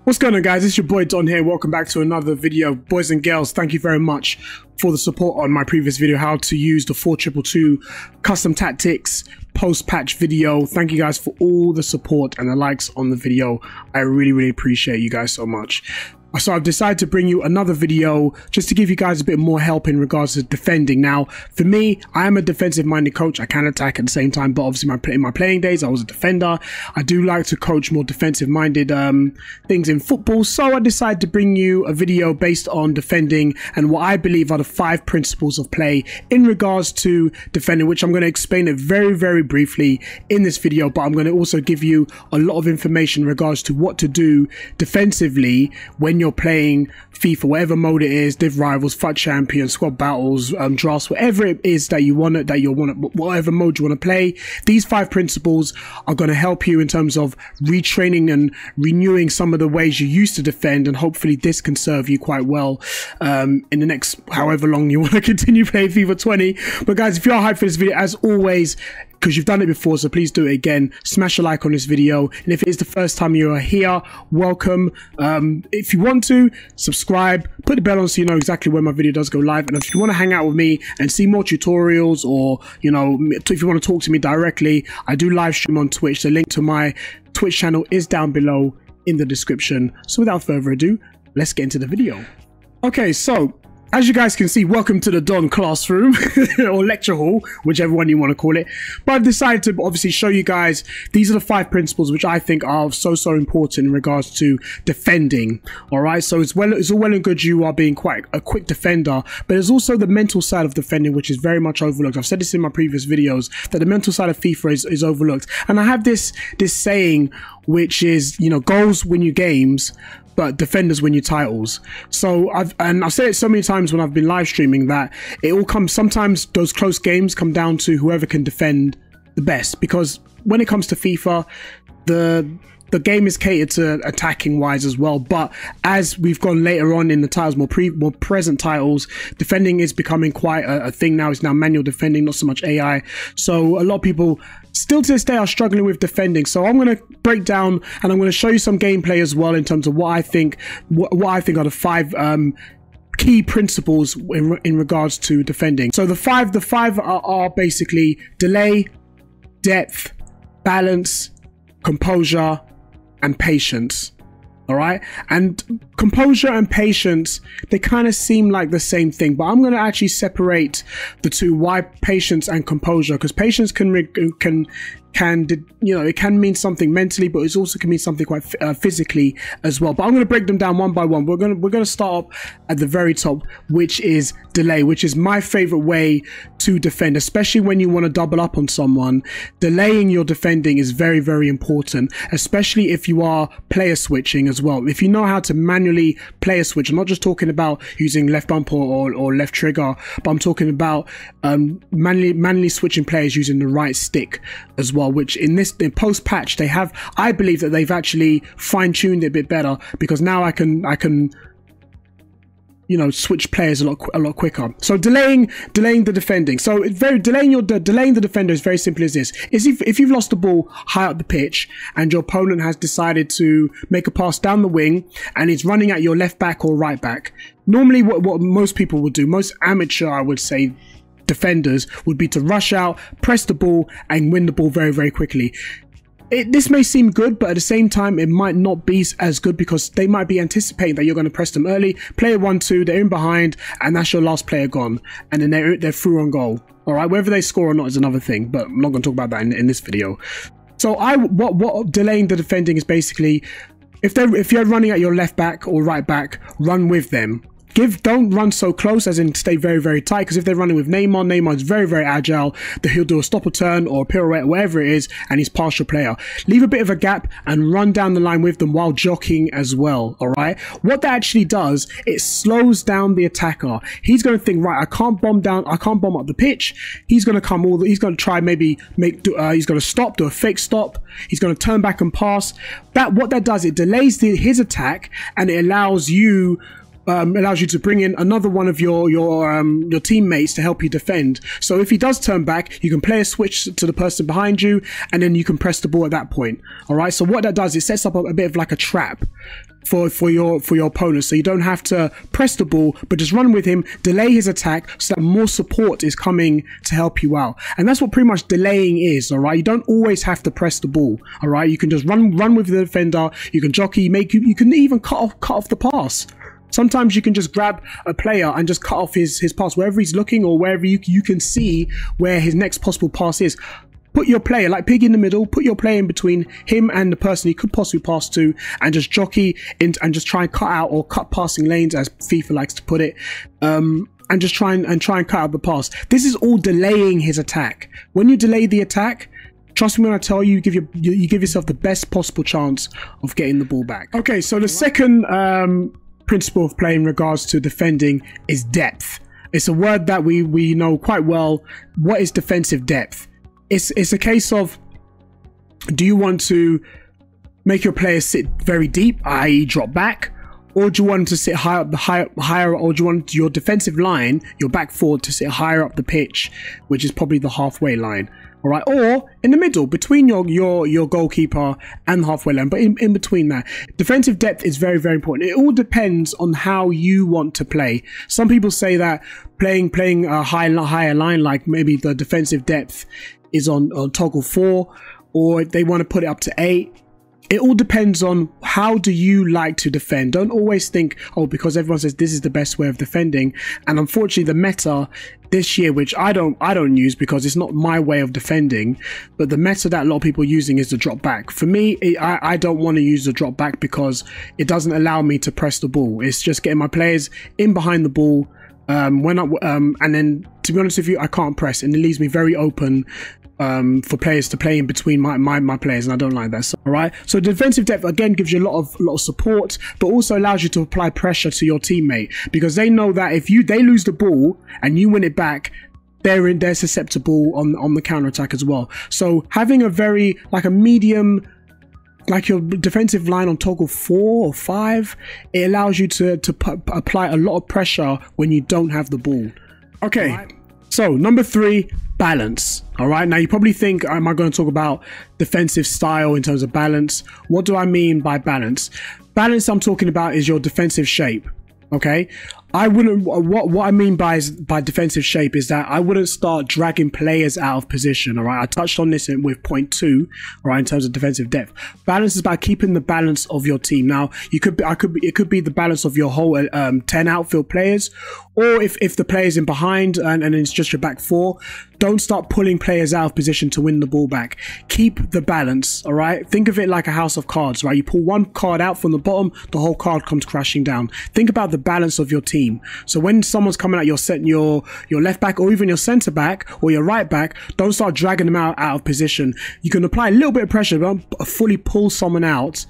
What's going on, guys? It's your boy Don here. Welcome back to another video. Boys and girls, thank you very much for the support on my previous video, how to use the 4222 custom tactics post-patch video. Thank you guys for all the support and the likes on the video. I really appreciate you guys so much. So I've decided to bring you another video just to give you guys a bit more help in regards to defending. Now, for me, I am a defensive-minded coach. I can attack at the same time, but obviously in my playing days, I was a defender. I do like to coach more defensive-minded things in football. So I decided to bring you a video based on defending and what I believe are the 5 principles of play in regards to defending, which I'm going to explain it very briefly in this video. But I'm going to also give you a lot of information in regards to what to do defensively when you're playing FIFA, whatever mode it is, div rivals, FUT champions, squad battles, drafts, whatever it is that you want, whatever mode you want to play. These 5 principles are going to help you in terms of retraining and renewing some of the ways you used to defend, and hopefully this can serve you quite well in the next however long you want to continue playing FIFA 20. But guys, if you're hyped for this video, as always, because you've done it before, so please do it again. Smash a like on this video, and if it is the first time you are here, welcome. If you want to, subscribe, put the bell on so you know exactly when my video does go live. And if you want to hang out with me and see more tutorials, or you know, if you want to talk to me directly, I do live stream on Twitch. The link to my Twitch channel is down below in the description. So without further ado, let's get into the video. Okay, so as you guys can see, welcome to the Don classroom or lecture hall, whichever one you want to call it. But I've decided to obviously show you guys, these are the 5 principles which I think are so important in regards to defending. All right, so it's all well and good you are being quite a quick defender, but there's also the mental side of defending, which is very much overlooked. I've said this in my previous videos, that the mental side of FIFA is overlooked. And I have this saying, which is, you know, goals win you games, but defenders win you titles. So I've said it so many times when I've been live streaming that it all comes, sometimes those close games come down to whoever can defend the best, because when it comes to FIFA, the game is catered to attacking wise as well. But as we've gone later on in the titles, more present titles, defending is becoming quite a thing now. It's now manual defending, not so much AI. So a lot of people still to this day are struggling with defending. So I'm going to break down and I'm going to show you some gameplay as well in terms of what I think are the 5 key principles in regards to defending. So the five are basically delay, depth, balance, composure, and patience. All right, and composure and patience, they kind of seem like the same thing, but I'm going to actually separate the two. Why patience and composure? Because patience can you know, it can mean something mentally, but it also can mean something quite physically as well. But I'm going to break them down one by one. We're going to start up at the very top, which is delay, which is my favorite way to defend, especially when you want to double up on someone. Delaying your defending is very important, especially if you are player switching as well. If you know how to manually player switch, I'm not just talking about using left bumper or left trigger, but I'm talking about manually switching players using the right stick as well, which in post patch they have, I believe that they've actually fine-tuned it a bit better, because now I can you know, switch players a lot quicker. So delaying the defending. So delaying the defender is very simple as this. If you've lost the ball high up the pitch and your opponent has decided to make a pass down the wing and is running at your left back or right back, normally what most people would do, most amateur, I would say, defenders would be to rush out, press the ball, and win the ball very quickly. This may seem good, but at the same time, it might not be as good, because they might be anticipating that you're going to press them early. Player 1-2, they're in behind, and that's your last player gone, and then they're through on goal. All right, whether they score or not is another thing, but I'm not going to talk about that in this video. So what delaying the defending is basically, if you're running at your left back or right back, run with them. Don't run so close, as in stay very tight, because if they're running with Neymar is very agile, that he'll do a stop or turn or a pirouette, whatever it is, and he's past your player. Leave a bit of a gap and run down the line with them while jockeying as well. All right, what that actually does, it slows down the attacker. He's going to think, right, I can't bomb up the pitch. He's going to he's going to try, maybe he's going to stop, do a fake stop. He's going to turn back and pass. What that does, it delays his attack, and it allows you allows you to bring in another one of your teammates to help you defend. So if he does turn back, you can play a switch to the person behind you, and then you can press the ball at that point. All right. So what that does, it sets up a bit of like a trap for your opponent, so you don't have to press the ball, but just run with him, delay his attack, so that more support is coming to help you out. And that's what pretty much delaying is. All right, you don't always have to press the ball. All right, you can just run with the defender. You can jockey, you can even cut off the pass. Sometimes you can just grab a player and just cut off his pass wherever he's looking, or wherever you can see where his next possible pass is. Put your player, like Pig in the middle, put your player in between him and the person he could possibly pass to, and just jockey in, and just try and cut out, or cut passing lanes, as FIFA likes to put it, and just try and cut out the pass. This is all delaying his attack. When you delay the attack, trust me when I tell you, you give yourself the best possible chance of getting the ball back. Okay, so the second principle of play in regards to defending is depth. It's a word that we know quite well. What is defensive depth? It's a case of, do you want to make your players sit very deep, i.e. drop back, or do you want to sit higher, or do you want your defensive line, your back four, to sit higher up the pitch, which is probably the halfway line, all right, or in the middle between your goalkeeper and the halfway line, but in between that. Defensive depth is very, very important. It all depends on how you want to play. Some people say that playing a higher line, like maybe the defensive depth is on toggle 4, or they want to put it up to 8. It all depends on how do you like to defend. Don't always think, oh, because everyone says this is the best way of defending. And unfortunately, the meta this year, which I don't use because it's not my way of defending, but the meta that a lot of people are using is the drop back. For me, I don't want to use the drop back because it doesn't allow me to press the ball. It's just getting my players in behind the ball, and then, to be honest with you, I can't press, and it leaves me very open for players to play in between my players, and I don't like that. So, all right, so defensive depth again gives you a lot of support, but also allows you to apply pressure to your teammate, because they know that if they lose the ball and you win it back, they're susceptible on the counter attack as well. So having a medium, like your defensive line on toggle 4 or 5, it allows you to apply a lot of pressure when you don't have the ball. Okay, right. So number 3, balance. All right, now you probably think, am I going to talk about defensive style in terms of balance? What do I mean by balance? Balance I'm talking about is your defensive shape. Okay, I wouldn't, what I mean by defensive shape is that I wouldn't start dragging players out of position. All right, I touched on this with point 2, all right, in terms of defensive depth. Balance is about keeping the balance of your team. Now, it could be the balance of your whole 10 outfield players, or if the player's in behind and it's just your back 4, don't start pulling players out of position to win the ball back. Keep the balance, all right? Think of it like a house of cards, right? You pull one card out from the bottom, the whole card comes crashing down. Think about the balance of your team. So when someone's coming at your left back, or even your centre back or your right back, don't start dragging them out of position. You can apply a little bit of pressure, but don't fully pull someone out,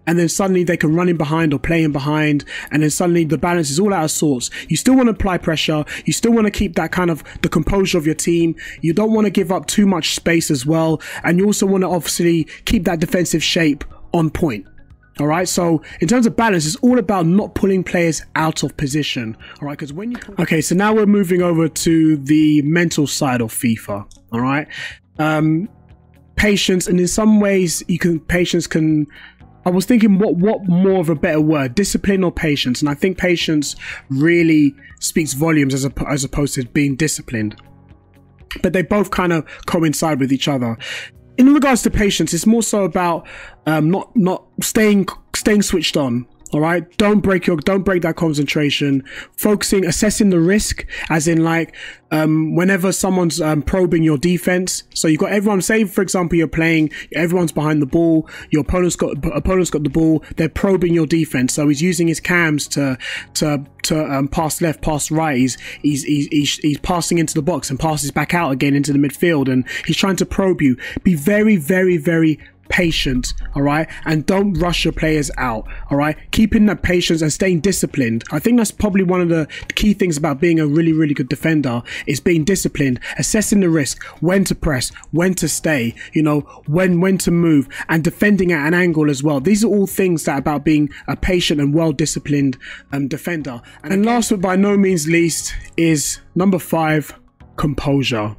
and then suddenly they can run in behind or play in behind, and then suddenly the balance is all out of sorts. You still want to apply pressure. You still want to keep that kind of the composure of your team. You don't want to give up too much space as well, and you also want to obviously keep that defensive shape on point. All right, so in terms of balance, it's all about not pulling players out of position. All right, because when you okay, so now we're moving over to the mental side of FIFA. All right, patience, and in some ways patience can. I was thinking what more of a better word, discipline or patience, and I think patience really speaks volumes as opposed to being disciplined. But they both kind of coincide with each other. In regards to patience, it's more so about not staying switched on. All right, don't break that concentration. Focusing, assessing the risk, as in like whenever someone's probing your defense. So you've got everyone. Say for example, you're playing. Everyone's behind the ball. Your opponent's got the ball. They're probing your defense. So he's using his cams to pass left, pass right. He's passing into the box and passes back out again into the midfield, and he's trying to probe you. Be very, very, very patient, all right, and don't rush your players out, all right. Keeping that patience and staying disciplined. I think that's probably one of the key things about being a really, really good defender, is being disciplined, assessing the risk, when to press, when to stay, you know, when to move, and defending at an angle as well. These are all things that are about being a patient and well-disciplined defender. And last but by no means least is number 5, composure.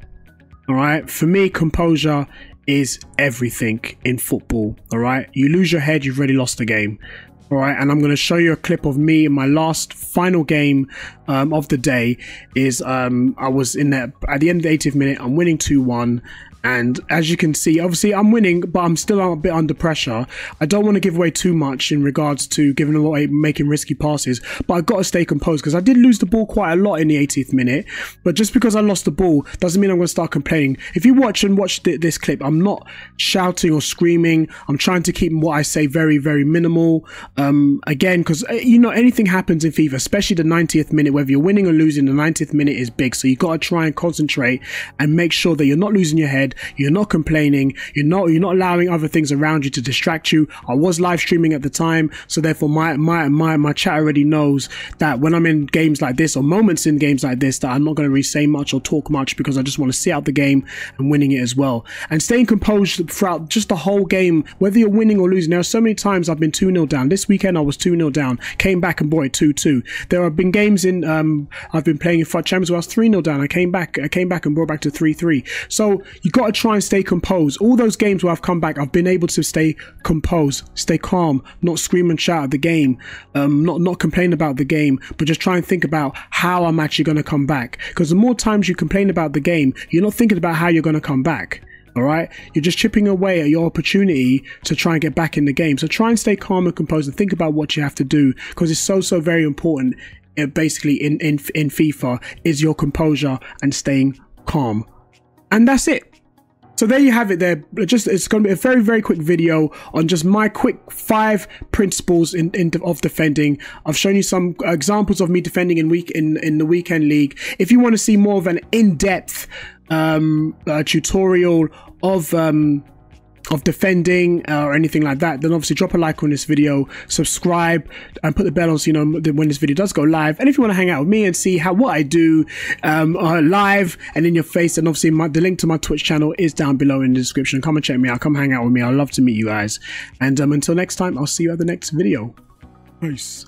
All right, for me, composure is everything in football. All right, you lose your head, you've already lost the game. All right, and I'm going to show you a clip of me in my last final game of the day. Is I was in there at the end of the 80th minute. I'm winning 2-1. And as you can see, obviously I'm winning, but I'm still a bit under pressure. I don't want to give away too much in regards to giving away, making risky passes, but I've got to stay composed because I did lose the ball quite a lot in the 80th minute. But just because I lost the ball doesn't mean I'm going to start complaining. If you watch this clip, I'm not shouting or screaming. I'm trying to keep what I say very, very minimal. Again, because you know, anything happens in FIFA, especially the 90th minute, whether you're winning or losing, the 90th minute is big. So you got to try and concentrate and make sure that you're not losing your head. You're not complaining. You're not allowing other things around you to distract you. I was live streaming at the time, so therefore my chat already knows that when I'm in games like this, or moments in games like this, that I'm not going to really say much or talk much, because I just want to see out the game and winning it as well. And staying composed throughout just the whole game, whether you're winning or losing. There are so many times I've been 2-0 down. This weekend I was 2-0 down, came back and brought it 2-2. There have been games in I've been playing in FUT Champions where I was 3-0 down. I came back and brought back to 3-3. So you got to try and stay composed. All those games where I've come back, I've been able to stay composed, stay calm, not scream and shout at the game, not complain about the game, but just try and think about how I'm actually going to come back. Because the more times you complain about the game, you're not thinking about how you're going to come back. All right, you're just chipping away at your opportunity to try and get back in the game. So try and stay calm and composed and think about what you have to do, because it's so very important. Basically in FIFA is your composure and staying calm. And that's it. So there you have it there. It's going to be a very quick video on just my quick 5 principles of defending. I've shown you some examples of me defending in the weekend league. If you want to see more of an in-depth tutorial of defending or anything like that, then obviously drop a like on this video, subscribe, and put the bell on so you know when this video does go live. And if you want to hang out with me and see what I do live and in your face, then obviously the link to my Twitch channel is down below in the description. Come and check me out, come hang out with me. I'd love to meet you guys. And until next time, I'll see you at the next video. Peace.